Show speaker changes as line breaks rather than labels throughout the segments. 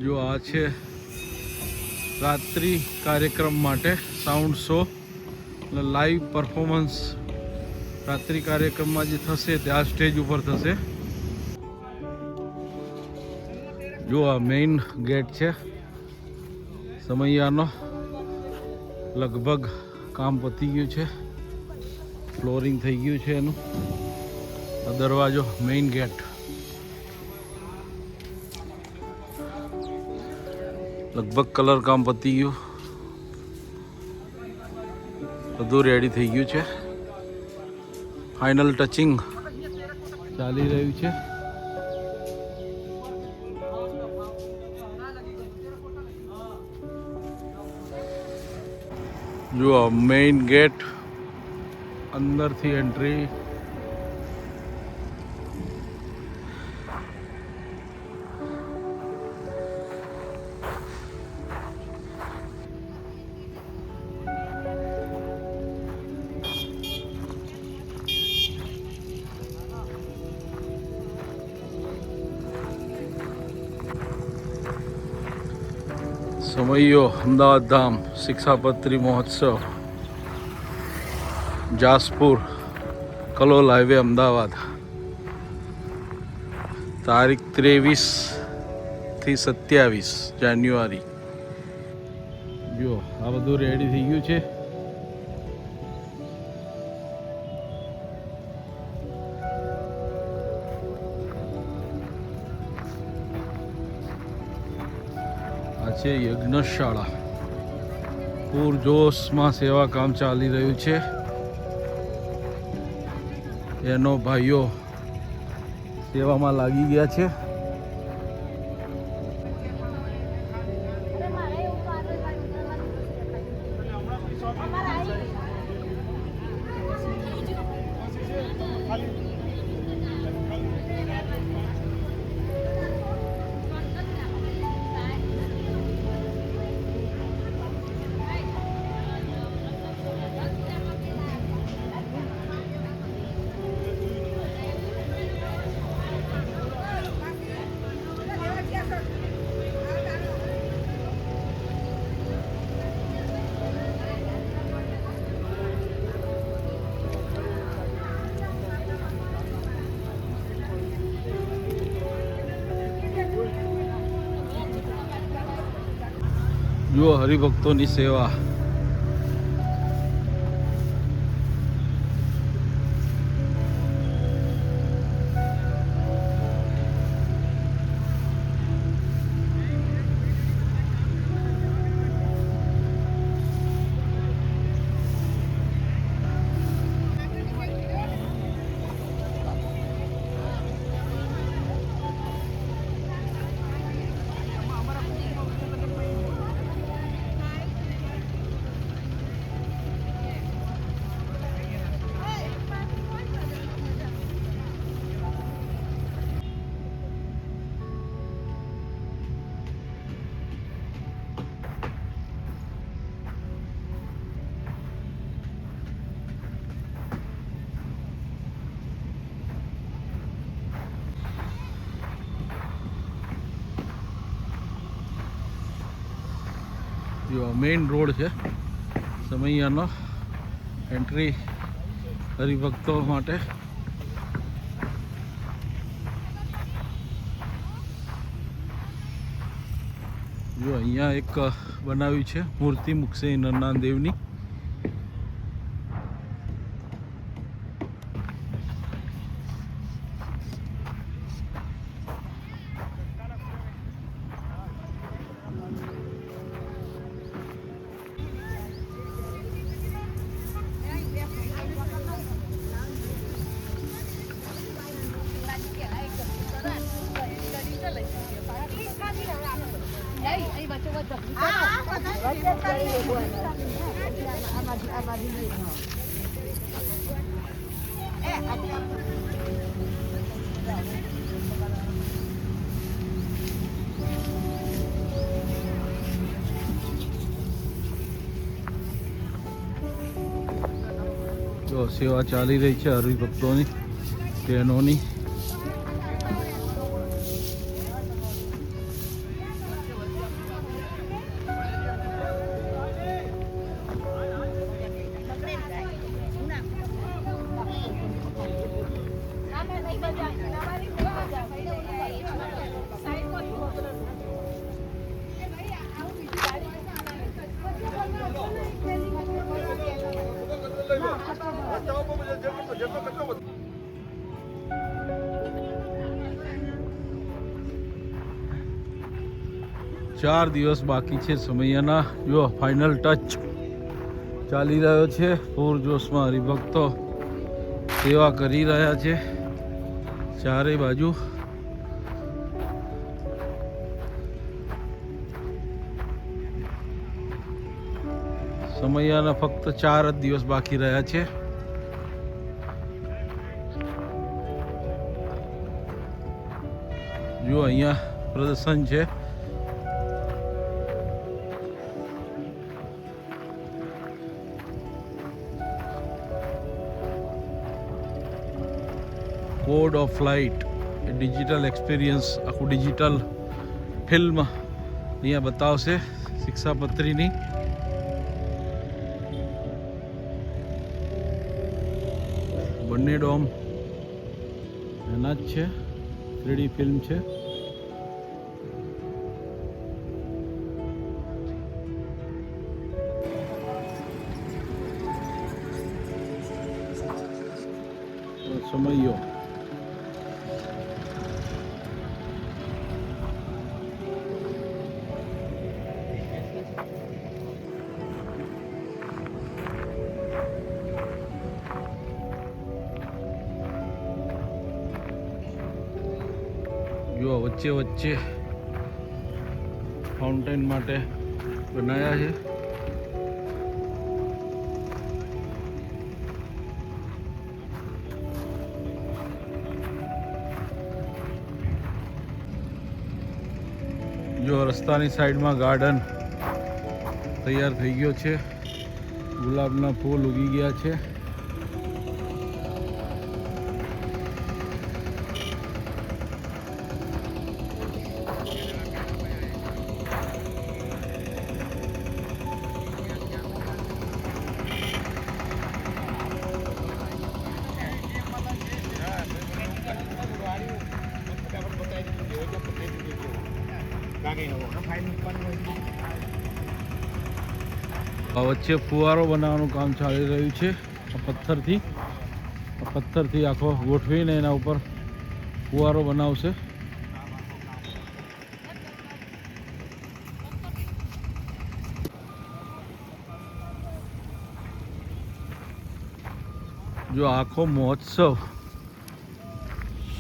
જો આ છે રાત્રિ કાર્યક્રમ માટે સાઉન્ડ શો એટલે લાઈવ પરફોર્મન્સ રાત્રિ કાર્યક્રમમાં જે થશે તે આ સ્ટેજ ઉપર થશે. જો આ મેઇન ગેટ છે સમૈયાનો, લગભગ કામ પતી ગયું છે, ફ્લોરિંગ થઈ ગયું છે એનું. આ દરવાજો મેઇન ગેટ લગભગ કલર કામ પતી ગયું, બધું રેડી થઈ ગયું છે. ફાઇનલ ટચિંગ ચાલી રહ્યું છે. જો મેઇન ગેટ અંદરથી એન્ટ્રી. સમૈયો અમદાવાદ ધામ શિક્ષાપત્રી મહોત્સવ, જાસપુર કલોલ હાઈવે અમદાવાદ, તારીખ 23 થી 27 જાન્યુઆરી. જો આ બધું રેડી થઈ ગયું છે. આ છે યજ્ઞશાળા, પૂરજોશમાં સેવા કામ ચાલી રહ્યું છે. એનો ભાઈઓ સેવામાં લાગી ગયા છે. જુઓ હરિભક્તોની સેવા. જો મેઇન રોડ છે સમૈયાનો, એન્ટ્રી હરિભક્તો માટે. જો અહીંયા એક બનાવ્યું છે મૂર્તિ મૂકશે નરનાથ દેવની. તો સેવા ચાલી રહી છે હરિભક્તોની, ટ્રેનોની. 4 દિવસ બાકી છે સમયના. જો ફાઇનલ ટચ ચાલી રહ્યો છે. પૂરજોશમાં હરિભક્તો સેવા કરી રહ્યા છે ચારે બાજુ. સમયના ફક્ત 4 જ દિવસ બાકી રહ્યા છે. જો અહીંયા પ્રદર્શન છે. Code of light A digital experience, આખું ડિજિટલ ફિલ્મ અહીંયા બતાવશે શિક્ષાપત્રીની. બંને ડોમ એના જ છે, 3D ફિલ્મ છે. સમયો જો વચ્ચે વચ્ચે ફાઉન્ટેન માટે બનાવ્યા છે. જો રસ્તાની સાઈડમાં ગાર્ડન તૈયાર થઈ ગયો છે. ગુલાબના ફૂલ ઉગી ગયા છે. વચ્ચે ફુવારો બનાવવાનું કામ ચાલી રહ્યું છે. પથ્થરથી આખો ગોઠવીને એના ઉપર ફુવારો બનાવશે. જો આખો મહોત્સવ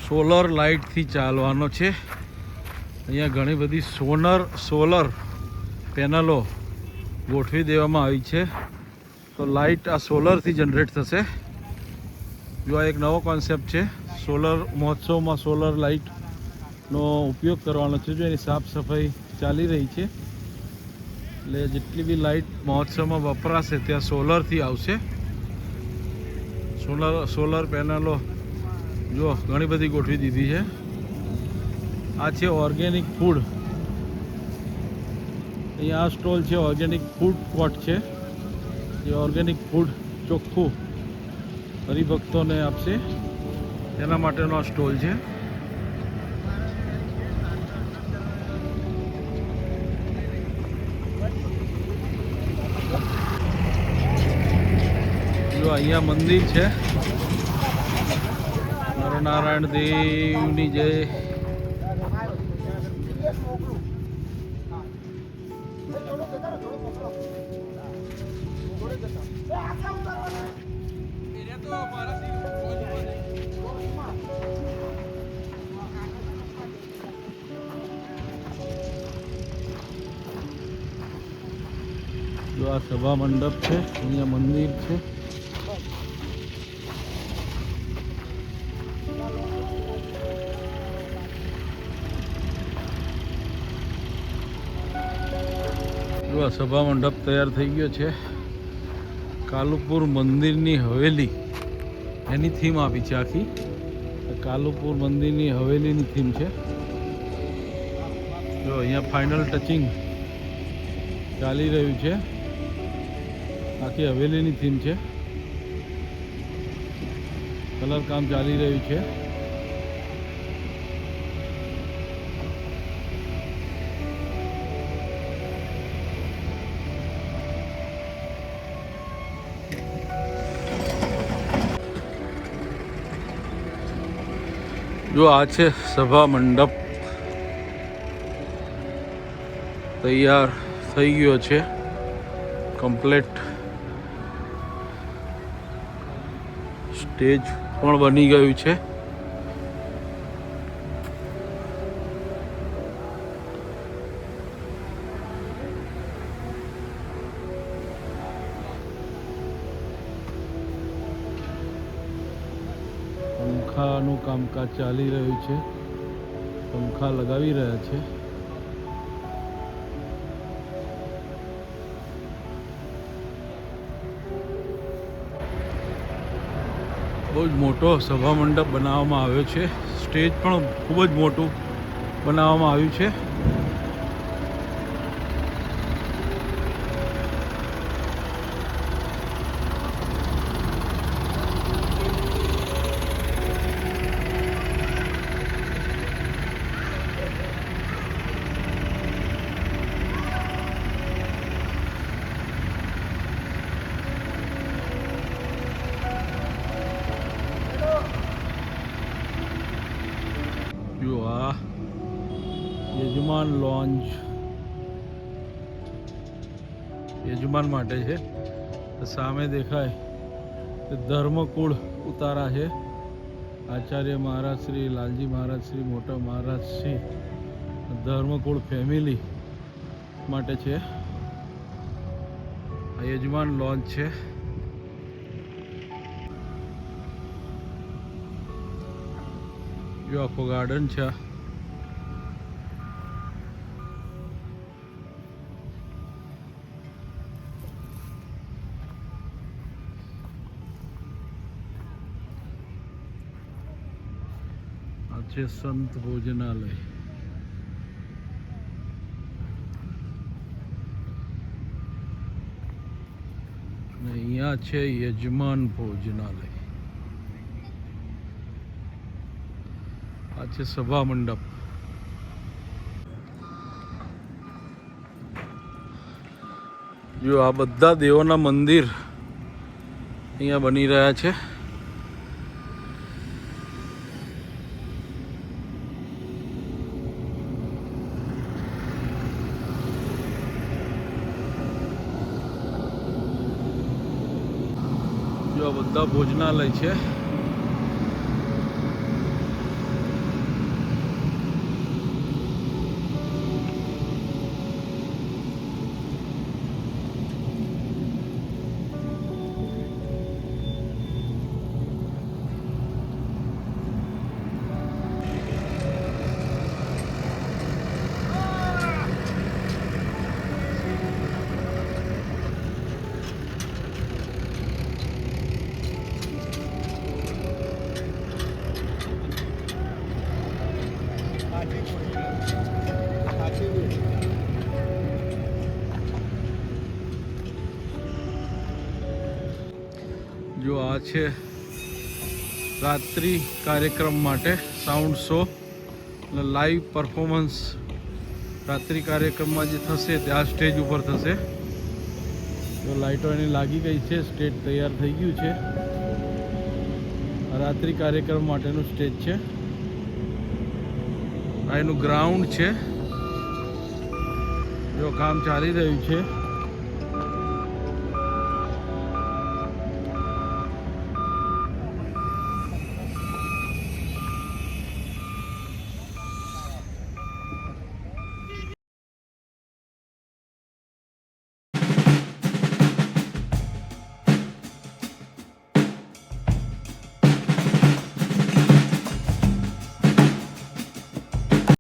સોલર લાઇટથી ચાલવાનો છે. અહીંયા ઘણી બધી સોલર પેનલો ગોઠવી દેવામાં આવી છે. તો લાઇટ આ સોલરથી જનરેટ થશે. જો આ એક નવો કોન્સેપ્ટ છે. સોલર મહોત્સવમાં સોલર લાઇટનો ઉપયોગ કરવાનો છે. જો એની સાફ સફાઈ ચાલી રહી છે. એટલે જેટલી બી લાઇટ મહોત્સવમાં વપરાશે ત્યાં સોલરથી આવશે. સોલર પેનલો જો ઘણી બધી ગોઠવી દીધી છે. આ છે ઓર્ગેનિક ફૂડ. અહીંયા આ સ્ટોલ છે, ઓર્ગેનિક ફૂડ કોર્ટ છે. જે ઓર્ગેનિક ફૂડ ચોખ્ખું હરિભક્તોને આપશે એના માટેનો આ સ્ટોલ છે. જો અહીંયા મંદિર છે નરનારાયણ દેવની જય. જો આ સભા મંડપ છે, અહીંયા મંદિર છે. જો આ સભા મંડપ તૈયાર થઈ ગયો છે. કાલુપુર મંદિરની હવેલી એની થીમ આપી છે. આખી કાલુપુર મંદિરની હવેલીની થીમ છે. જો અહીંયા ફાઇનલ ટચિંગ ચાલી રહ્યું છે. આખી હવેલીની થીમ છે. કલર કામ ચાલી રહ્યું છે. જો આ છે સભા મંડપ. તૈયાર થઈ ગયો છે કમ્પ્લીટ. સ્ટેજ પણ બની ગયું છે. પંખાનું કામકાજ ચાલી રહ્યું છે. પંખા લગાવી રહ્યા છે. બહુ જ મોટો સભા મંડપ બનાવવામાં આવ્યો છે. સ્ટેજ પણ ખૂબ જ મોટું બનાવવામાં આવ્યું છે. જો આ યજમાન લોન્જ યજમાન માટે છે. સામે દેખાય તે ધર્મકુળ ઉતારા છે. આચાર્ય મહારાજ શ્રી, લાલજી મહારાજ શ્રી, મોટા મહારાજ શ્રી, ધર્મકુળ ફેમિલી માટે છે. આ યજમાન લોન્જ છે. જો આખો ગાર્ડન છે. આ છે સંત ભોજનાલય. અને અહીંયા છે યજમાન ભોજનાલય. આ છે સભા મંડપ. જો આ બધા દેવોના મંદિર અહીંયા બની રહ્યા છે. જો આ બધા ભોજનાલય છે. જો આ છે રાત્રિ કાર્યક્રમ માટે સાઉન્ડ શો અને લાઈવ પરફોર્મન્સ. રાત્રિ કાર્યક્રમમાં જે થશે તે આ સ્ટેજ ઉપર થશે. જો લાઇટો એની લાગી ગઈ છે. સ્ટેજ તૈયાર થઈ ગયું છે. રાત્રિ કાર્યક્રમ માટેનું સ્ટેજ છે. આ એનું ગ્રાઉન્ડ છે. જો કામ ચાલી રહ્યું છે.